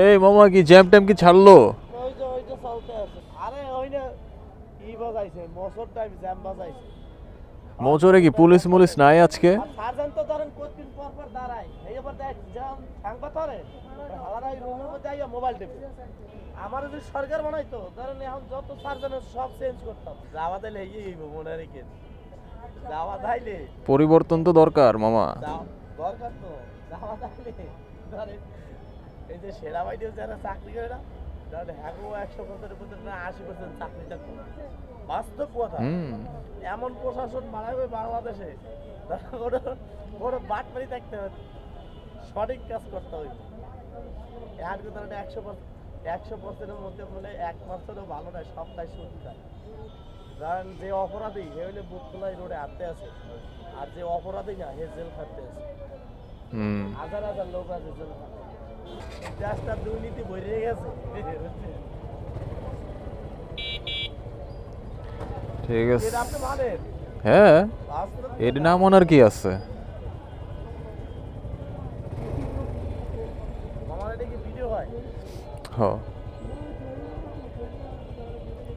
এই মামা কি জ্যাম ট্যাম কি ছাড়লো? ওই যে চলতে আছে। আরে ওই না বাজাইছে মোটর টাইম জ্যাম বাজাইছে। মোচরে কি পুলিশ মুলিশ নাই আজকে? আর সার্জন তো ধরেন কতদিন পর পর দাঁড়ায়। এই এবার দেখ জ্যাম সাংবা ধরে হালারাই রুমের মধ্যে আইয়া মোবাইল টিপে। আমার যদি সরকার বানাইতো ধরেন এখন যত সার্জনের সব চেঞ্জ করতাম। যাওয়া দিলে এই মনে রেখে যাওয়া দাইলে পরিবর্তন তো দরকার মামা। দরকার তো যাওয়া দাইলে ধরেন এই যে সেনাবাহিনীও যারা চাকরি করে না ধরেন হ্যাগো 100% না 80% চাকরিটা করে বাস্তব কথা। এমন প্রশাসন বাড়াবে বাংলাদেশে বড় বাটপারি থাকতে হবে, সঠিক কাজ করতে হবে। আর ধরেন 100%-এর মধ্যে বলে 1%ও ভালো নয়, সবটাই সত্যি নয়। কারণ যে অপরাধী সে হইলে বুথখোলাই রোডে হাঁটতে আছে, আর যে অপরাধী না সে জেল খাটতে আছে। হাজার হাজার লোক আছে জেল খাটতে। দেশটা দুর্নীতি ভরে গেছে। ঠিক আছে। এটা আপনি মানেন? হ্যাঁ, বাস্তব এর নাম ওনার কি আছে? আমার এটা কি ভিডিও হয়? হ